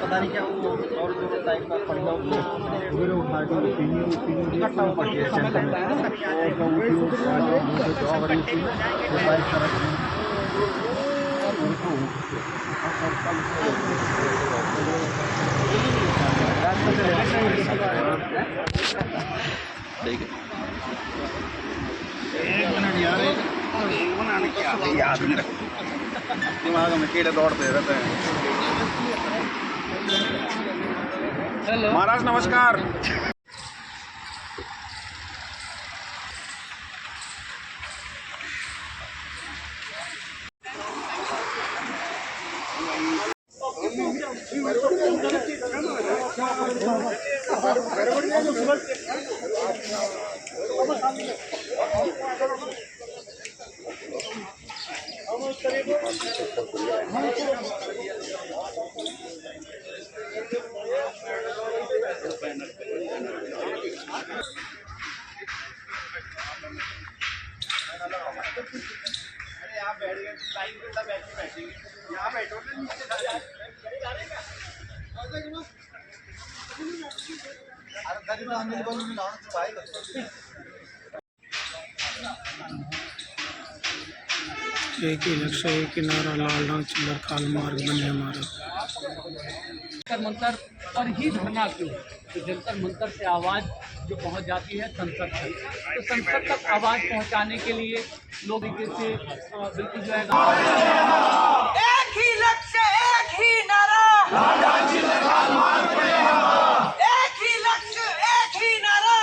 पता नहीं क्या वो और जो टाइप का पड़ना उधर उठा के इकट्ठा हो पड़ती है सेंटर में एक मिनट यार बनाने की याद नहीं रखती दिमाग में कीड़े दौड़ते रहते हैं। महाराज नमस्कार। यहाँ बैठ गए टाइम पे बैठेंगे यहाँ बैठो ना नीचे एक ही लक्ष्य एक ही नारा लालडांग चिल्लर खाल मार्ग बने हमारा। जंतर मंतर पर ही धरना क्यों? तो जंतर मंतर से आवाज़ जो पहुंच जाती है संसद तक, तो संसद तक आवाज़ पहुंचाने के लिए लोग से बिल्कुल जो है एक ही लक्ष्य एक ही नारा, एक ही लक्ष्य एक ही नारा,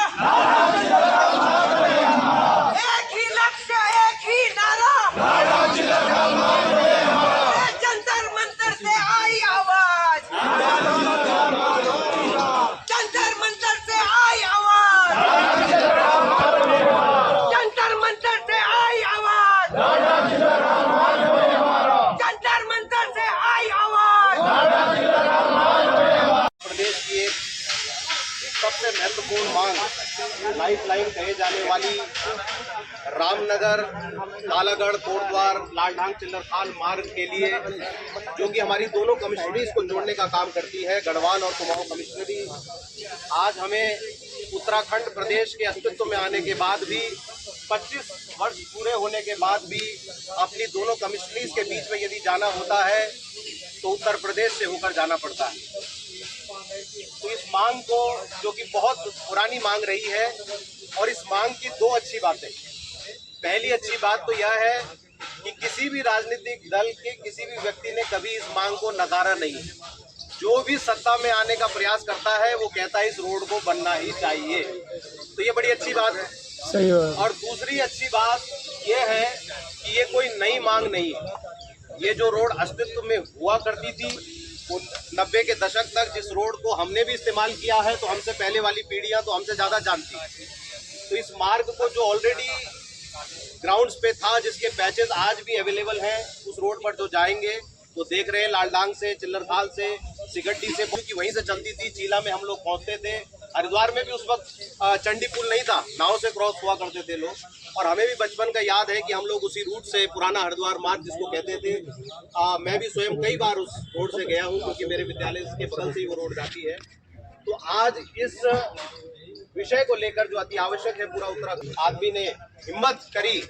एक ही लक्ष्य एक ही नारा, जंतर मंतर से आई आवाज, जंतर मंतर से आई आवाज, जंतर मंतर से आई आवाज, जंतर मंतर से आई आवाज। प्रदेश की एक सबसे महत्वपूर्ण मांग लाइफ लाइन कहे जाने वाली रामनगर कालागढ़ कोटद्वार लालढांग चिल्लरखाल मार्ग के लिए जो कि हमारी दोनों कमिश्नरीज को जोड़ने का काम करती है, गढ़वाल और कुमाऊं कमिश्नरी। आज हमें उत्तराखंड प्रदेश के अस्तित्व में आने के बाद भी 25 वर्ष पूरे होने के बाद भी अपनी दोनों कमिश्नरीज के बीच में यदि जाना होता है तो उत्तर प्रदेश से होकर जाना पड़ता है। तो इस मांग को जो कि बहुत पुरानी मांग रही है और इस मांग की दो अच्छी बातें। पहली अच्छी बात तो यह है कि किसी भी राजनीतिक दल के किसी भी व्यक्ति ने कभी इस मांग को नकारा नहीं। जो भी सत्ता में आने का प्रयास करता है वो कहता है इस रोड को बनना ही चाहिए, तो ये बड़ी अच्छी बात है। सही है। और दूसरी अच्छी बात ये है कि ये कोई नई मांग नहीं है। ये जो रोड अस्तित्व में हुआ करती थी 90 के दशक तक, जिस रोड को हमने भी इस्तेमाल किया है, तो हमसे पहले वाली पीढ़ियां तो हमसे ज़्यादा जानती हैं। तो इस मार्ग को जो ऑलरेडी ग्राउंड्स पे था, जिसके पैचेस आज भी अवेलेबल हैं, उस रोड पर जो जाएंगे वो देख रहे हैं लालढांग से, चिल्लरखाल से, सिगड्डी से, क्योंकि वहीं से चलती थी। चीला में हम लोग पहुँचते थे। हरिद्वार में भी उस वक्त चंडी पुल नहीं था, नाव से क्रॉस हुआ करते थे लोग। और हमें भी बचपन का याद है कि हम लोग उसी रूट से, पुराना हरिद्वार मार्ग जिसको कहते थे, मैं भी स्वयं कई बार उस रोड से गया हूँ, क्योंकि मेरे विद्यालय के बगल से ही वो रोड जाती है। तो आज इस विषय को लेकर जो अति आवश्यक है, पूरा उत्तराखंड आदमी ने हिम्मत करी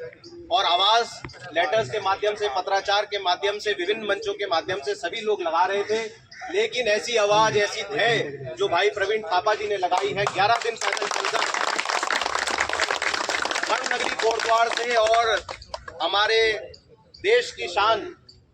और आवाज लेटर्स के माध्यम से, पत्राचार के माध्यम से, विभिन्न मंचों के माध्यम से सभी लोग लगा रहे थे। लेकिन ऐसी आवाज, ऐसी ध्येय जो भाई प्रवीण थापा जी ने लगाई है, 11 दिन पैदल चलकर नगरी कोटद्वार से और हमारे देश की शान,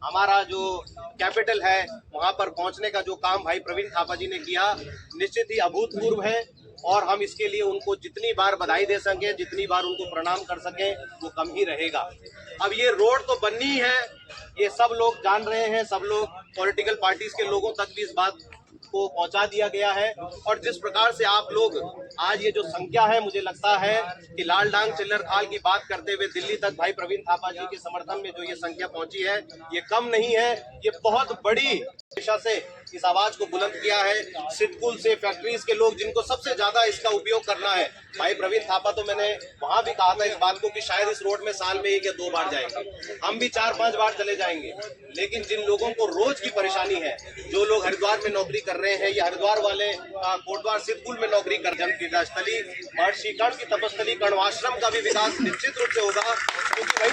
हमारा जो कैपिटल है, वहां पर पहुंचने का जो काम भाई प्रवीण थापा जी ने किया, निश्चित ही अभूतपूर्व है। और हम इसके लिए उनको जितनी बार बधाई दे सकें, जितनी बार उनको प्रणाम कर सकें, वो कम ही रहेगा। अब ये रोड तो बननी है, ये सब लोग जान रहे हैं, सब लोग पॉलिटिकल पार्टीज के लोगों तक भी इस बात को पहुंचा दिया गया है। और जिस प्रकार से आप लोग आज ये जो संख्या है, मुझे लगता है कि लाल डांग चिल्लर खाल की बात करते हुए दिल्ली तक भाई प्रवीण थापा जी के समर्थन में जो ये संख्या पहुंची है, ये कम नहीं है, ये बहुत बड़ी दिशा से इस आवाज को बुलंद किया है। सितकुल से फैक्ट्रीज के लोग जिनको सबसे ज्यादा इसका उपयोग करना है, भाई प्रवीण थापा, तो मैंने वहां भी कहा था इस बात को कि शायद इस रोड में साल में 1 या 2 बार जाएंगे, हम भी 4-5 बार चले जाएंगे। लेकिन जिन लोगों को रोज की परेशानी है, जो लोग हरिद्वार में नौकरी कर रहे हैं या हरिद्वार वाले कोटद्वार सितकुल में नौकरी कर, जन तीर्थस्थली महर्षि कर्ण की तपस्थली कर्णवाश्रम का भी विकास निश्चित रूप से होगा, क्योंकि वही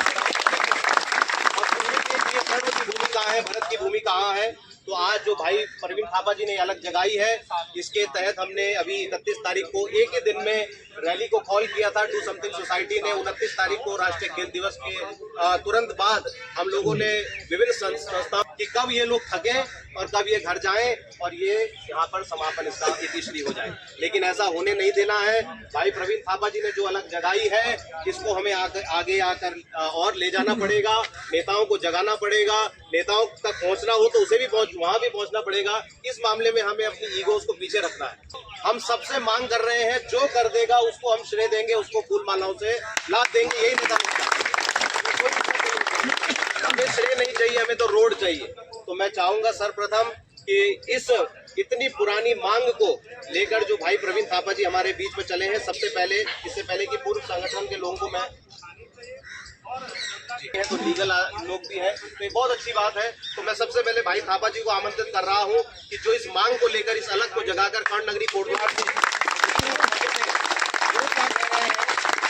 कर्ण की भूमि कहाँ है, भरत की भूमि कहाँ है। तो आज जो भाई प्रवीण थापा जी ने अलग जगाई है, इसके तहत हमने अभी 31 तारीख को एक ही दिन में रैली को कॉल किया था। डू समथिंग सोसाइटी ने 29 तारीख को राष्ट्रीय खेल दिवस के तुरंत बाद हम लोगों ने विभिन्न संस्थाओं कि कब ये लोग थके और कब ये घर जाएं और ये यहाँ पर समापन इसका 21वीं हो जाए। लेकिन ऐसा होने नहीं देना है। भाई प्रवीण थापा जी ने जो अलग जगाई है, इसको हमें आगे आकर और ले जाना पड़ेगा, नेताओं को जगाना पड़ेगा, नेताओं तक पहुँचना हो तो उसे भी वहाँ भी पहुँचना पड़ेगा। इस मामले में हमें अपनी ईगोस को पीछे रखना है। हम सबसे मांग कर रहे हैं, जो कर देगा उसको हम श्रेय देंगे, उसको फूल मालाओं से लाद देंगे, यही नेता हमें श्रेय नहीं चाहिए, हमें तो रोड चाहिए। तो मैं चाहूंगा सर्वप्रथम कि इस इतनी पुरानी मांग को लेकर जो भाई प्रवीण थापा जी हमारे बीच में चले हैं, सबसे पहले इससे पहले कि पूर्व संगठन के लोगों को मैं है तो लीगल लोग भी है, तो ये बहुत अच्छी बात है। तो मैं सबसे पहले भाई थापा जी को आमंत्रित कर रहा हूँ कि जो इस मांग को लेकर, इस अलग को जगाकर कर्ण नगरी कोटद्वार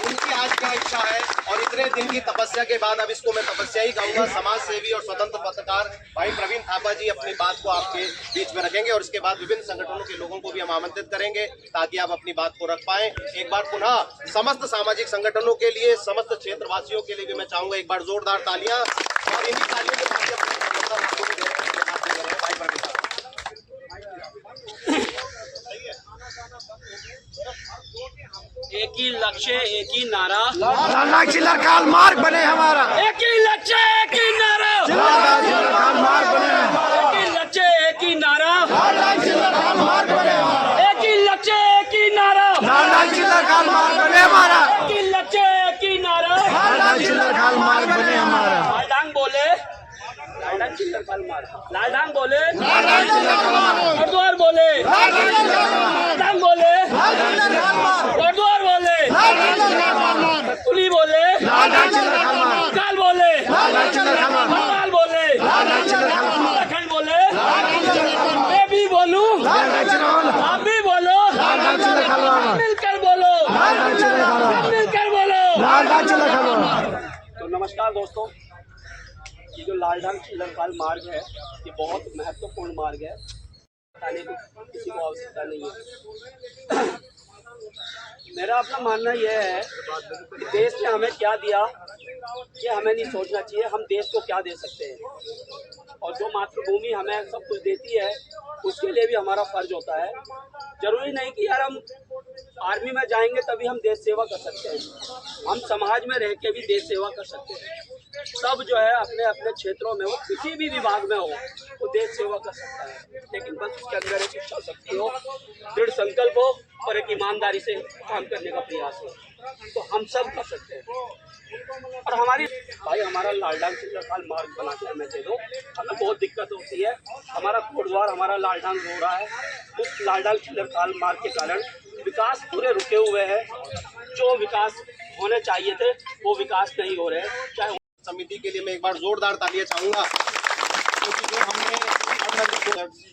उनकी आज क्या इच्छा है और इतने दिन की तपस्या के बाद, अब इसको मैं तपस्या ही कहूंगा, समाज सेवी और स्वतंत्र पत्रकार भाई प्रवीण थापा जी अपनी बात को आपके बीच में रखेंगे और इसके बाद विभिन्न संगठनों के लोगों को भी हम आमंत्रित करेंगे ताकि आप अपनी बात को रख पाएं। एक बार पुनः समस्त सामाजिक संगठनों के लिए, समस्त क्षेत्रवासियों के लिए भी मैं चाहूंगा एक बार जोरदार तालियां, और इन्हीं तालियों के साथ भाई प्रवीण थापा। एक ही लक्ष्य, एक ही नारा, लाल डांग चिल्लर खाल मार्ग बने हमारा। एक ही लक्ष्य, एक ही नारा, लाल डांग चिल्लर खाल मार्ग बने। एक ही लक्ष्य, एक ही नारा, लाल डांग चिल्लर खाल मार्ग बने हमारा। एक ही लक्ष्य, एक ही नारा, लाल डांग चिल्लर खाल मार्ग बने हमारा। एक ही लक्ष्य, एक ही नारा, लाल डांग चिल्लर खाल मार्ग बने हमारा। लाल डांग बोले, लाल डांग चिल्लर खाल मार्ग, लाल डांग बोले, लाल डांग चिल्लर खाल मार्ग, हरिद्वार बोले, लाल डांग चिल्लर खाल मार्ग, लाल डांग बोले, लाल डांग चिल्लर खाल मार्ग, हरिद्वार बोले, लाल डांग चिल्लर खाल मार्ग, कुली बोले, लाल डांग चिल्लर खाल मार्ग, काल बोले, लाल डांग चिल्लर खाल मार्ग, भोपाल बोले, लाल डांग चिल्लर खाल मार्ग, उत्तराखंड बोले, लाल डांग चिल्लर खाल मार्ग, मैं भी बोलूं, लाल डांग चिल्लर खाल मार्ग, आप भी बोलो, लाल डांग चिल्लर खाल मार्ग, मिलकर बोलो, लाल डांग चिल्लर खाल मार्ग, मिलकर बोलो। लाल डांग चिल्लर खाल मार्ग। तो नमस्कार दोस्तों, ये जो लाल डांग चिल्लर खाल मार्ग है, ये बहुत महत्वपूर्ण मार्ग है, बताने की किसी को आवश्यकता नहीं है। मेरा अपना मानना यह है कि देश ने हमें क्या दिया ये हमें नहीं सोचना चाहिए, हम देश को क्या दे सकते हैं। और जो मातृभूमि हमें सब कुछ देती है उसके लिए भी हमारा फर्ज होता है। जरूरी नहीं कि यार हम आर्मी में जाएंगे तभी हम देश सेवा कर सकते हैं, हम समाज में रह के भी देश सेवा कर सकते हैं। सब जो है अपने अपने क्षेत्रों में, वो किसी भी विभाग में हो, वो देश सेवा कर सकता है, लेकिन बस उसके अंदर एक इच्छा शक्ति हो, दृढ़ संकल्प हो और एक ईमानदारी से काम करने का प्रयास हो, तो हम सब कर सकते हैं। और हमारी भाई हमारा लाल डांग चिल्लर खाल मार्ग बना के हमें दे दो, हमें बहुत दिक्कत होती है। हमारा कोटद्वार, हमारा लाल डांग हो रहा है, उस लाल डांग चिल्लर खाल मार्ग के कारण विकास पूरे रुके हुए हैं। जो विकास होने चाहिए थे वो विकास नहीं हो रहे। चाहे समिति के लिए मैं एक बार जोरदार तालियां चाहूंगा, क्योंकि जो हमने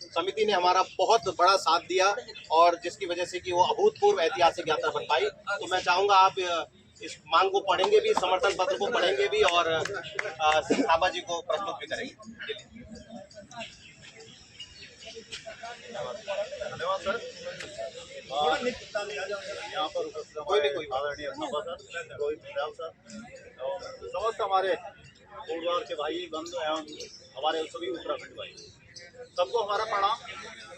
समिति ने हमारा बहुत बड़ा साथ दिया और जिसकी वजह से कि वो अभूतपूर्व ऐतिहासिक यात्रा बन पाई। तो मैं चाहूंगा आप इस मांग को पढ़ेंगे भी, समर्थन पत्र को पढ़ेंगे भी और थापा जी को प्रस्तुत भी करेंगे। धन्यवाद सर। यहाँ पर कोई आदरणीय थापा सर, रोहित दयाल सर, समस्त हमारे कोटद्वार के भाई बंधु एवं हमारे सभी उत्तराखंड भाई, सबको हमारा प्रणाम।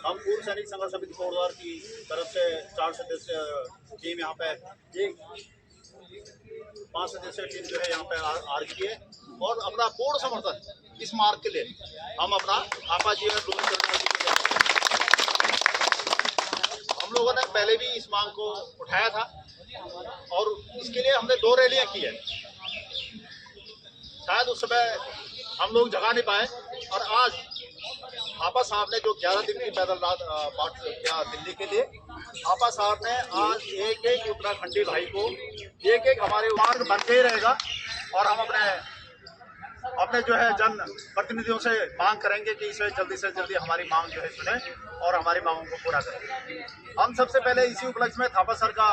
हम पूर्व सैनिक संघर्ष समिति कोटद्वार की तरफ से 4 सदस्य टीम यहाँ पे, एक 5 सदस्य टीम जो है यहाँ पे आ रही है और अपना पूर्ण समर्थन इस मार्ग के लिए हम अपना थापा जी और हम लोगों ने पहले भी इस मांग को उठाया था और इसके लिए हमने 2 रैलियां की है। शायद उस समय हम लोग जगा नहीं पाए और आज थापा साहब ने जो 11 दिन की पैदल मार्च किया दिल्ली के लिए, थापा साहब ने आज एक एक उत्तराखंडी भाई को एक एक हमारे मार्ग बनते ही रहेगा और हम अपने जो है जन प्रतिनिधियों से मांग करेंगे कि इसे जल्दी से जल्दी हमारी मांग जो है सुने और हमारी मांगों को पूरा करें। हम सबसे पहले इसी उपलक्ष्य में थापा सर का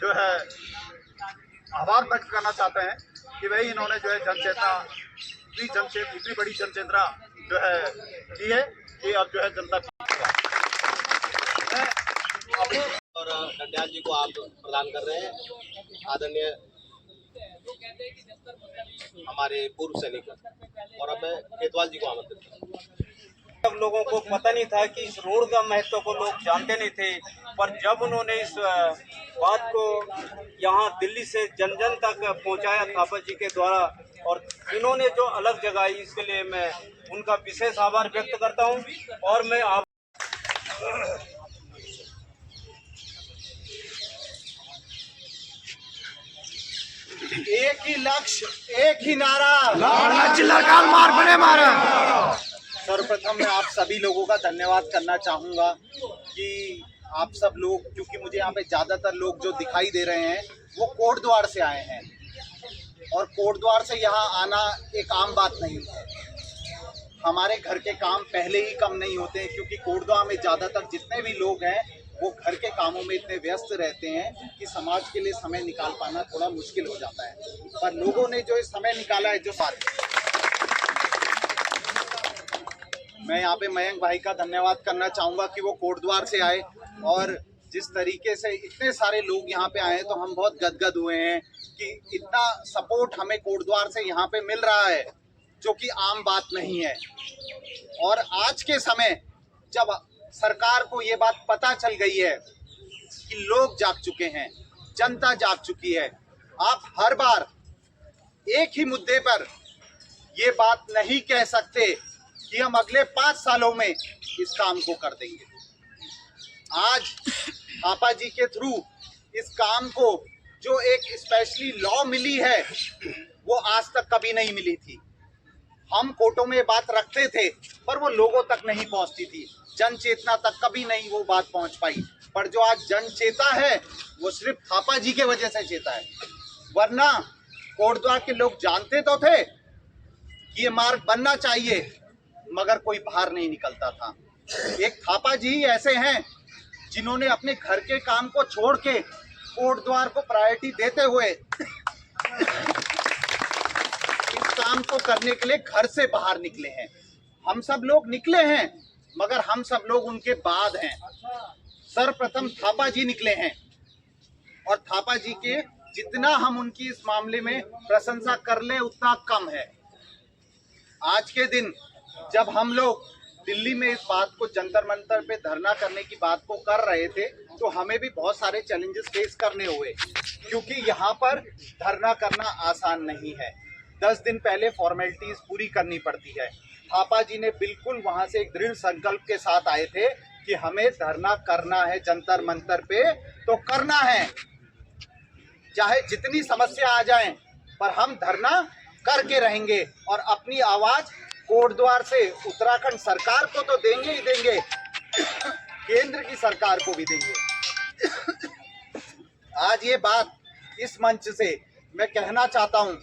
जो है आभार व्यक्त करना चाहते हैं कि भाई इन्होंने जो है इतनी बड़ी जनचेतना जो है दी है कि अब जो है जनता और नड्याल जी को आप प्रदान कर रहे हैं, आदरणीय हमारे पूर्व सैनिक, और अब मैं केतवाल जी को आमंत्रित करूं। सब लोगों को पता नहीं था कि इस रोड का महत्व को लोग जानते नहीं थे, पर जब उन्होंने इस बात को यहाँ दिल्ली से जन जन तक पहुँचाया थापा जी के द्वारा और इन्होंने जो अलग जगाई, इसके लिए मैं उनका विशेष आभार व्यक्त करता हूँ। और मैं एक ही लक्ष्य, एक ही नारा, सर्वप्रथम मैं आप सभी लोगों का धन्यवाद करना चाहूँगा कि आप सब लोग, क्योंकि मुझे यहाँ पे ज़्यादातर लोग जो दिखाई दे रहे हैं वो कोटद्वार से आए हैं और कोटद्वार से यहाँ आना एक आम बात नहीं है। हमारे घर के काम पहले ही कम नहीं होते हैं, क्योंकि कोटद्वार में ज़्यादातर जितने भी लोग हैं वो घर के कामों में इतने व्यस्त रहते हैं कि समाज के लिए समय निकाल पाना थोड़ा मुश्किल हो जाता है। पर लोगों ने जो समय निकाला है, जो मैं यहाँ पे मयंक भाई का धन्यवाद करना चाहूँगा कि वो कोटद्वार से आए और जिस तरीके से इतने सारे लोग यहाँ पे आए, तो हम बहुत गदगद हुए हैं कि इतना सपोर्ट हमें कोटद्वार से यहाँ पे मिल रहा है, जो कि आम बात नहीं है। और आज के समय जब सरकार को ये बात पता चल गई है कि लोग जाग चुके हैं, जनता जाग चुकी है, आप हर बार एक ही मुद्दे पर ये बात नहीं कह सकते कि हम अगले 5 सालों में इस काम को कर देंगे। आज थापा जी के थ्रू इस काम को जो एक स्पेशली लॉ मिली है, वो आज तक कभी नहीं मिली थी। हम कोर्टों में बात रखते थे पर वो लोगों तक नहीं पहुंचती थी, जन चेतना तक कभी नहीं वो बात पहुंच पाई। पर जो आज जन चेता है वो सिर्फ थापा जी के वजह से चेता है, वरना कोटद्वार के लोग जानते तो थे कि ये मार्ग बनना चाहिए, मगर कोई बाहर नहीं निकलता था। एक थापा जी ऐसे हैं जिन्होंने अपने घर के काम को छोड़ के कोटद्वार को प्रायोरिटी देते हुए इस काम को करने के लिए घर से बाहर निकले हैं। हम सब लोग निकले हैं, मगर हम सब लोग उनके बाद हैं। सर्वप्रथम थापा जी निकले हैं और थापा जी के जितना हम उनकी इस मामले में प्रशंसा कर लें उतना कम है। आज के दिन जब हम लोग दिल्ली में इस बात को जंतर मंतर पे धरना करने की बात को कर रहे थे, तो हमें भी बहुत सारे चैलेंजेस फेस करने हुए, क्योंकि यहाँ पर धरना करना आसान नहीं है। 10 दिन पहले फॉर्मेलिटीज पूरी करनी पड़ती है। थापा जी ने बिल्कुल वहाँ से एक दृढ़ संकल्प के साथ आए थे कि हमें धरना करना है जंतर मंतर पे, तो करना है, चाहे जितनी समस्या आ जाए, पर हम धरना करके रहेंगे और अपनी आवाज कोटद्वार से उत्तराखंड सरकार को तो देंगे ही देंगे, केंद्र की सरकार को भी देंगे। आज ये बात इस मंच से मैं कहना चाहता हूं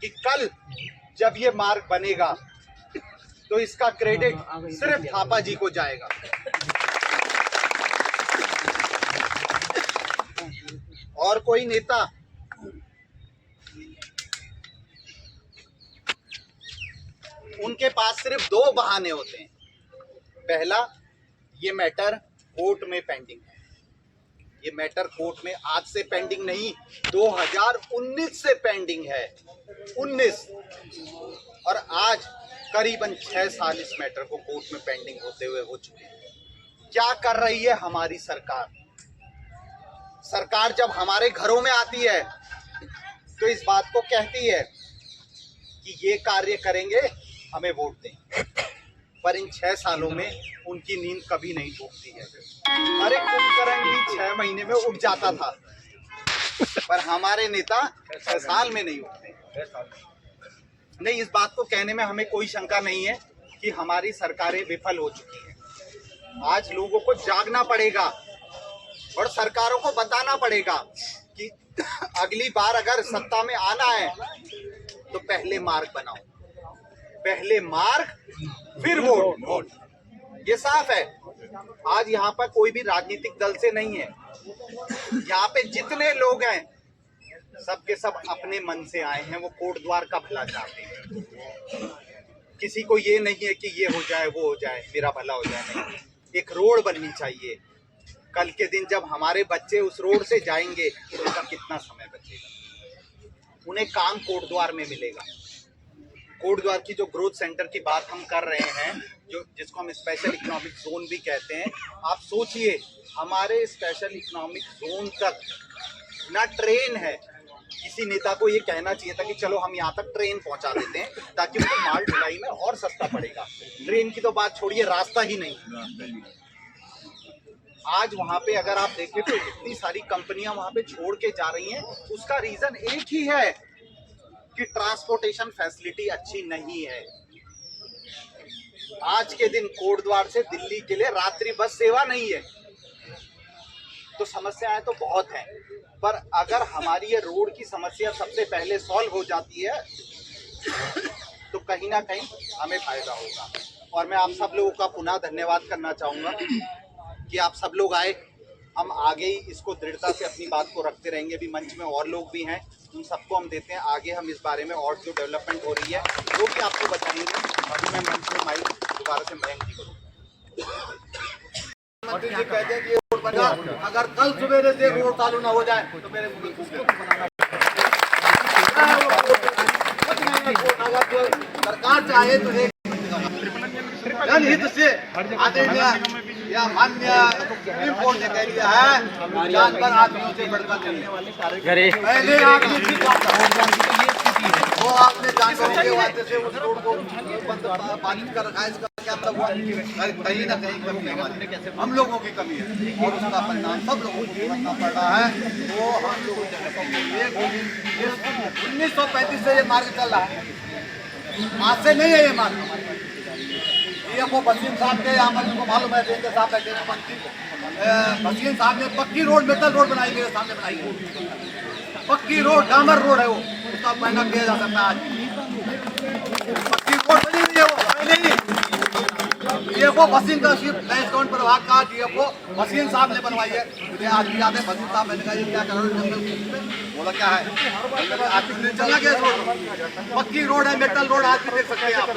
कि कल जब ये मार्ग बनेगा तो इसका क्रेडिट सिर्फ थापा जी को जाएगा। और कोई नेता उनके पास सिर्फ 2 बहाने होते हैं। पहला, ये मैटर कोर्ट में पेंडिंग है। ये मैटर कोर्ट में आज से पेंडिंग नहीं, 2019 से पेंडिंग है, 19। और आज करीबन 6 साल इस मैटर को कोर्ट में पेंडिंग होते हुए हो चुके हैं। क्या कर रही है हमारी सरकार? सरकार जब हमारे घरों में आती है तो इस बात को कहती है कि ये कार्य करेंगे, हमें वोट दें। पर इन 6 सालों में उनकी नींद कभी नहीं टूटती है। अरे कुंभकर्ण भी 6 महीने में उठ जाता था, पर हमारे नेता 6 साल में नहीं उठते। नहीं, इस बात को कहने में हमें कोई शंका नहीं है कि हमारी सरकारें विफल हो चुकी हैं। आज लोगों को जागना पड़ेगा और सरकारों को बताना पड़ेगा कि अगली बार अगर सत्ता में आना है तो पहले मार्ग बनाओ, पहले मार्ग फिर वोट। ये साफ है। आज यहाँ पर कोई भी राजनीतिक दल से नहीं है, यहाँ पे जितने लोग हैं सबके सब अपने मन से आए हैं। वो कोट द्वार का भला चाहते हैं। किसी को ये नहीं है कि ये हो जाए वो हो जाए मेरा भला हो जाए, नहीं। एक रोड बननी चाहिए। कल के दिन जब हमारे बच्चे उस रोड से जाएंगे तो उनका कितना समय बचेगा, उन्हें काम कोट द्वार में मिलेगा। कोट द्वार की जो ग्रोथ सेंटर की बात हम कर रहे हैं, जो जिसको हम स्पेशल इकोनॉमिक जोन भी कहते हैं, आप सोचिए हमारे स्पेशल इकोनॉमिक जोन तक ना ट्रेन है। किसी नेता को ये कहना चाहिए था कि चलो हम यहाँ तक ट्रेन पहुंचा देते हैं ताकि उनको माल ढुलाई में और सस्ता पड़ेगा। ट्रेन की तो बात छोड़िए, रास्ता ही नहीं। आज वहाँ पे अगर आप देखें तो इतनी सारी कंपनियां वहाँ पे छोड़ के जा रही हैं। उसका रीजन एक ही है कि ट्रांसपोर्टेशन फैसिलिटी अच्छी नहीं है। आज के दिन कोट द्वार से दिल्ली के लिए रात्रि बस सेवा नहीं है। तो समस्याएं तो बहुत हैं, पर अगर हमारी ये रोड की समस्या सबसे पहले सॉल्व हो जाती है तो कहीं ना कहीं हमें फायदा होगा। और मैं आप सब लोगों का पुनः धन्यवाद करना चाहूंगा कि आप सब लोग आए। हम आगे ही इसको दृढ़ता से अपनी बात को रखते रहेंगे। अभी मंच में और लोग भी हैं, उन सबको हम देते हैं आगे। हम इस बारे में और जो डेवलपमेंट हो रही है वो भी आपको बताएंगे। अभी मैं मंच में माइक दोबारा से मयंक जी को मंत्री जी कहते हैं कि रोड बना, अगर कल सवेरे से रोड चालू ना हो जाए तो मेरे अगर सरकार चाहे तो एक जनहित से आदरणीय या माननीय सुप्रीम कोर्ट ने कह दिया है जानवर आदमियों से बढ़कर चलने वाले कार्य पहले आदमी की वो आपने जानवरों के वास्ते से उस रोड को बाधित कर रखा है। इसका क्या मतलब हुआ? कहीं ना कहीं कमी हमारी, हम लोगों की कमी है और उसका परिणाम सब लोगों को भुगतना पड़ रहा है। वो हम लोगों को 1935 से ये मार्ग चल रहा है, आज से नहीं है ये मार्ग। ये वो बसीम साहब के यहाँ पर उनको मालूम है, देख साहब बैठे हैं। बसीम साहब ने पक्की रोड मेटल रोड बनाई, मेरे सामने बनाई है। पक्की रोड डामर रोड है वो, उसका पैना किया जा सकता है। आज पक्की रोड बनी हुई है वो पहले ही। डीएफओ बसीम का काउंट प्रभाग का डीएफओ बसीम साहब ने बनवाई है। मुझे आज भी याद है बसीम साहब मैंने कहा ये क्या कर रहे हो, बोला क्या है आज चला गया रोड। पक्की रोड है, मेटल रोड आज भी देख सकते हैं आप।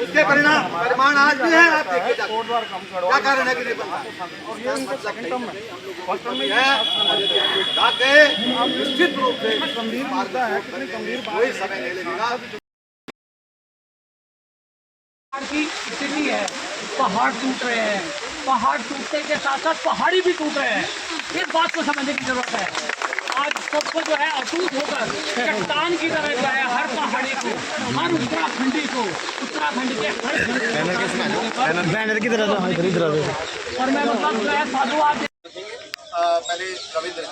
उसके परिमाण आज भी है। आप देखिए क्या कारण है कि नहीं बनता। निश्चित रूप से गंभीर मार्ग है, कितनी गंभीर वही समय ले लेगा। की स्थिति है, पहाड़ टूट रहे हैं, पहाड़ टूटने के साथ साथ पहाड़ी भी टूट रहे हैं। इस बात को समझने की जरूरत है। आज सबको जो है अटूट होकर चट्टान की तरह जो है हर पहाड़ी को, हर उत्तराखंडी को, उत्तराखंड के हर बैनर की तरह और मैं मतलब जो है साधुवाद पहले रविंद्र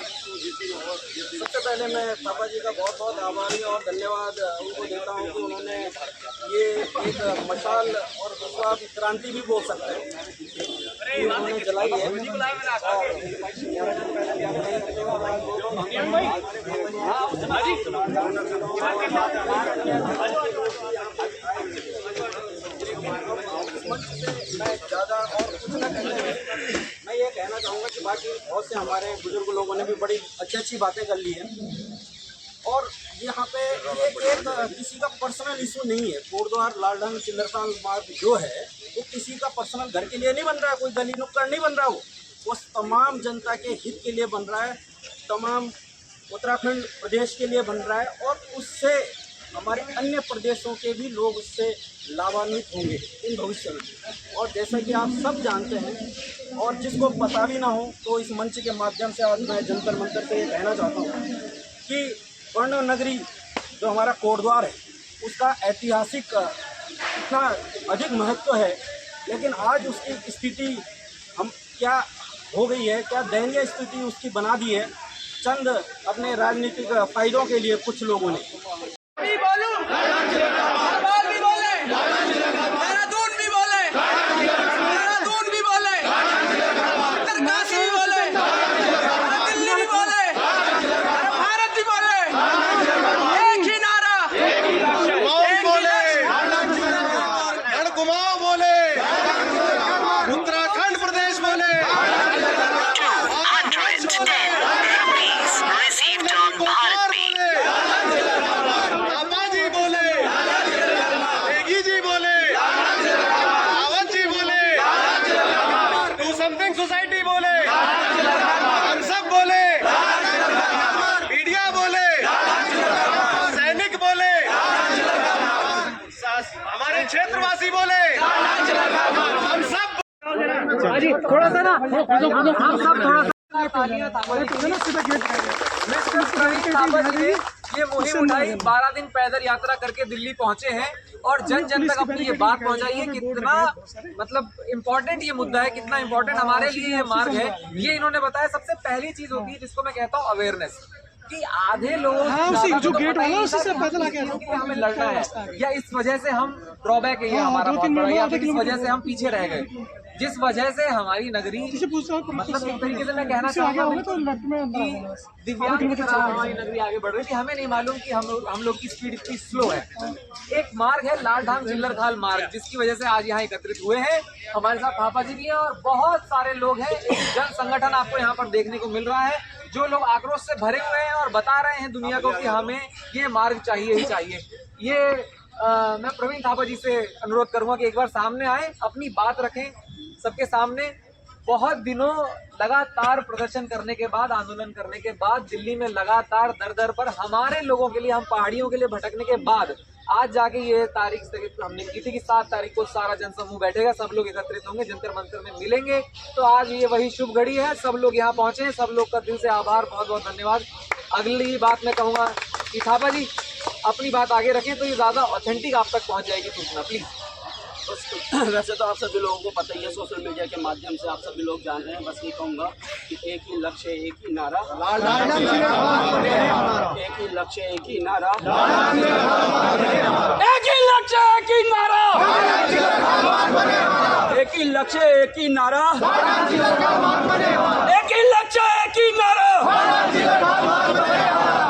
सबसे पहले मैं पापा जी का बहुत बहुत आभारी और धन्यवाद उनको देता हूँ कि उन्होंने ये एक मशाल और दूसरा क्रांति भी बोल सकते हैं उन्होंने जलाई है। मैं ज़्यादा और कुछ न कहना, मैं ये कहना चाहूँगा कि बाकी बहुत से हमारे बुजुर्ग लोगों ने भी बड़ी अच्छी अच्छी बातें कर ली हैं। और यहाँ पे ये एक किसी का पर्सनल इशू नहीं है। कोटद्वार लालढंग चिल्लरपाल मार्ग जो है वो किसी का पर्सनल घर के लिए नहीं बन रहा है, कोई गली नुक्कड़ नहीं बन रहा वो तमाम जनता के हित के लिए बन रहा है, तमाम उत्तराखंड प्रदेश के लिए बन रहा है और उससे हमारे अन्य प्रदेशों के भी लोग उससे लाभान्वित होंगे इन भविष्य में। और जैसा कि आप सब जानते हैं और जिसको पता भी ना हो तो इस मंच के माध्यम से आज मैं जंतर मंतर से ये कहना चाहता हूँ कि स्वर्ण नगरी जो हमारा कोटद्वार है उसका ऐतिहासिक इतना अधिक महत्व है, लेकिन आज उसकी स्थिति हम क्या हो गई है, क्या दयनीय स्थिति उसकी बना दी है चंद अपने राजनीतिक फायदों के लिए कुछ लोगों ने। भी बोलूं, भोपाल भी बोले, देहरादून भी बोले, देहरादून भी बोले, उत्तरकाशी भी बोले, दिल्ली भी बोले, भारत भी बोले, एक ही नारा, बोले, गढ़कुमाऊं बोले, उत्तराखंड प्रदेश बोले, received on Bharat Pay. जी बोले, नेगी जी बोले, रावत जी बोले, डू समथिंग सोसाइटी बोले, हम सब बोले, मीडिया बोले, सैनिक बोले, हमारे क्षेत्रवासी बोले, हम सब थोड़ा सा ना हम सब थोड़ा सा ये मुहिम उठाई, 12 दिन पैदल यात्रा करके दिल्ली पहुंचे हैं और जन जन तक अपनी ये बात पहुंचाई है कितना मतलब इम्पोर्टेंट ये मुद्दा है, कितना इम्पोर्टेंट हमारे लिए ये मार्ग है। ये इन्होंने बताया। सबसे पहली चीज होती है जिसको मैं कहता हूँ अवेयरनेस, कि आधे लोगों जो गेट वाला उसी से पैदल आके हमें लड़ना है, या इस वजह से हम ड्रॉबैक है हमारा बहुत बड़ा, या फिर इस वजह से हम पीछे रह गए, जिस वजह से हमारी नगरी मतलब एक तरीके से मैं कहना चाहूँगा कि दिव्यांग की तरह हमारी नगरी आगे बढ़ रही थी। हमें नहीं मालूम कि हम लोग की स्पीड इतनी स्लो है। एक मार्ग है लालधाम चिल्लरखाल मार्ग, जिसकी वजह से आज यहाँ एकत्रित हुए हैं। हमारे साथ थापा जी भी हैं और बहुत सारे लोग हैं। एक जन संगठन आपको यहाँ पर देखने को मिल रहा है, जो लोग आक्रोश से भरे हुए हैं और बता रहे हैं दुनिया को कि हमें ये मार्ग चाहिए ही चाहिए। ये मैं प्रवीण थापा जी से अनुरोध करूंगा कि एक बार सामने आए, अपनी बात रखें सबके सामने। बहुत दिनों लगातार प्रदर्शन करने के बाद, आंदोलन करने के बाद, दिल्ली में लगातार दर दर पर हमारे लोगों के लिए, हम पहाड़ियों के लिए भटकने के बाद आज जाके ये तारीख हमने की थी कि 7 तारीख को सारा जनसमूह बैठेगा, सब लोग एकत्रित होंगे, जंतर मंतर में मिलेंगे। तो आज ये वही शुभ घड़ी है, सब लोग यहाँ पहुंचे हैं, सब लोग का दिल से आभार, बहुत बहुत धन्यवाद। अगली बात मैं कहूँगा कि थापा जी अपनी बात आगे रखें तो ये ज़्यादा ऑथेंटिक आप तक पहुँच जाएगी सूचना, प्लीज़। वैसे तो आप सभी लोगों को पता ही है, सोशल मीडिया के माध्यम से आप सभी लोग जान रहे हैं। बस ये कहूँगा कि एक ही लक्ष्य, एक ही नारा, एक ही लक्ष्य, एक ही नारा, एक ही लक्ष्य, एक ही नारा, एक ही लक्ष्य, एक ही नारा, एक ही लक्ष्य, एक ही नारा।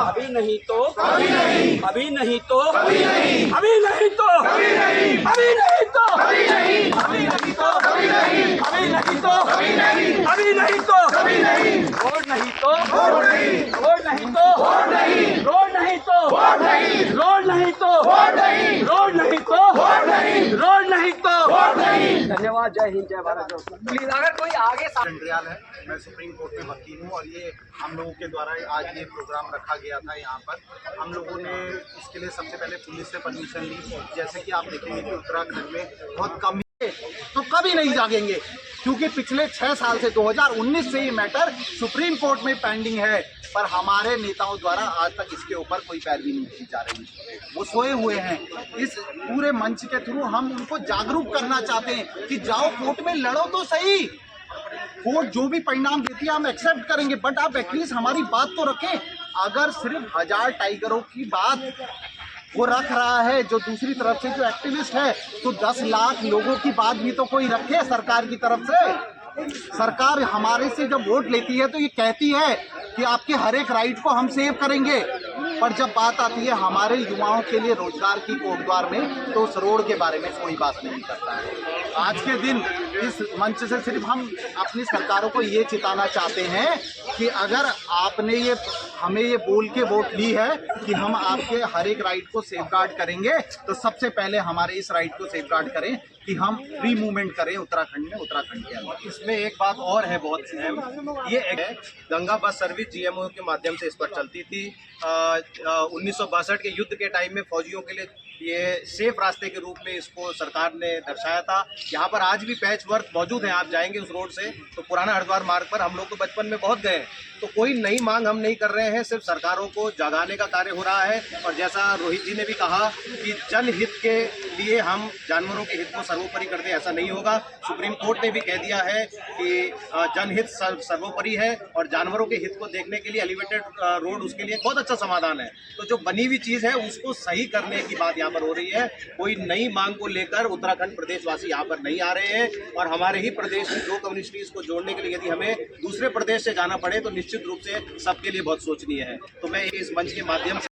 अभी नहीं तो अभी नहीं, अभी नहीं तो अभी नहीं, अभी नहीं तो अभी नहीं, अभी नहीं तो अभी नहीं, अभी नहीं तो अभी नहीं, अभी नहीं तो अभी नहीं, अभी नहीं तो अभी नहीं, रोड नहीं तो रोड नहीं, रोड नहीं तो रोड नहीं, रोड नहीं तो रोड नहीं, रोड नहीं तो रोड नहीं, रोड नहीं तो रोड नहीं, रोड नहीं तो रोड नहीं। धन्यवाद। जय हिंद, जय भारत। प्लीज अगर कोई आगे सेंट्रियल है, मैं सुप्रीम कोर्ट में वकील हूँ और ये हम लोगों के द्वारा आज ये प्रोग्राम रखा गया था यहाँ पर। हम लोगों ने इसके लिए सबसे पहले पुलिस से परमिशन ली। जैसे कि आप देखेंगे कि उत्तराखंड में बहुत कम है, तो कभी नहीं जागेंगे, क्योंकि पिछले 6 साल से 2019 से ये मैटर सुप्रीम कोर्ट में पेंडिंग है, पर हमारे नेताओं द्वारा आज तक इसके ऊपर कोई पैरवी नहीं की जा रही। वो सोए हुए हैं। इस पूरे मंच के थ्रू हम उनको जागरूक करना चाहते हैं कि जाओ कोर्ट में लड़ो तो सही, कोर्ट जो भी परिणाम देती है हम एक्सेप्ट करेंगे, बट आप एटलीस्ट हमारी बात तो रखें। अगर सिर्फ 1000 टाइगरों की बात वो रख रहा है, जो दूसरी तरफ से जो एक्टिविस्ट है, तो 10 लाख लोगों की बात भी तो कोई रखे सरकार की तरफ से। सरकार हमारे से जब वोट लेती है तो ये कहती है कि आपके हर एक राइट को हम सेव करेंगे, पर जब बात आती है हमारे युवाओं के लिए रोजगार की कोटद्वार में, तो उस रोड के बारे में कोई बात नहीं करता है। आज के दिन इस मंच से सिर्फ हम अपनी सरकारों को ये चिताना चाहते हैं कि अगर आपने ये हमें ये बोल के वोट ली है कि हम आपके हर एक राइट को सेफगार्ड करेंगे, तो सबसे पहले हमारे इस राइट को सेफगार्ड करें कि हम फ्री मूवमेंट करें उत्तराखंड में, उत्तराखंड के अंदर। इसमें एक बात और है बहुत अहम, ये गंगा बस सर्विस GMO के माध्यम से इस पर चलती थी। 1962 के युद्ध के टाइम में फौजियों के लिए ये सेफ रास्ते के रूप में इसको सरकार ने दर्शाया था। यहाँ पर आज भी पैच वर्क मौजूद है, आप जाएंगे उस रोड से तो पुराना हरिद्वार मार्ग पर हम लोग तो बचपन में बहुत गए। तो कोई नई मांग हम नहीं कर रहे हैं, सिर्फ सरकारों को जगाने का कार्य हो रहा है। और जैसा रोहित जी ने भी कहा कि जनहित के लिए हम जानवरों के हित को सर्वोपरि कर दें, ऐसा नहीं होगा। सुप्रीम कोर्ट ने भी कह दिया है कि जनहित सर्वोपरि है और जानवरों के हित को देखने के लिए एलिवेटेड रोड उसके लिए बहुत अच्छा समाधान है। तो जो बनी हुई चीज़ है उसको सही करने की बात यहाँ पर हो रही है। कोई नई मांग को लेकर उत्तराखंड प्रदेशवासी यहाँ पर नहीं आ रहे हैं। और हमारे ही प्रदेश की दो कम्युनिटीज़ को जोड़ने के लिए यदि हमें दूसरे प्रदेश से जाना पड़े तो निश्चित रूप से सबके लिए बहुत सोचनीय है। तो मैं इस मंच के माध्यम से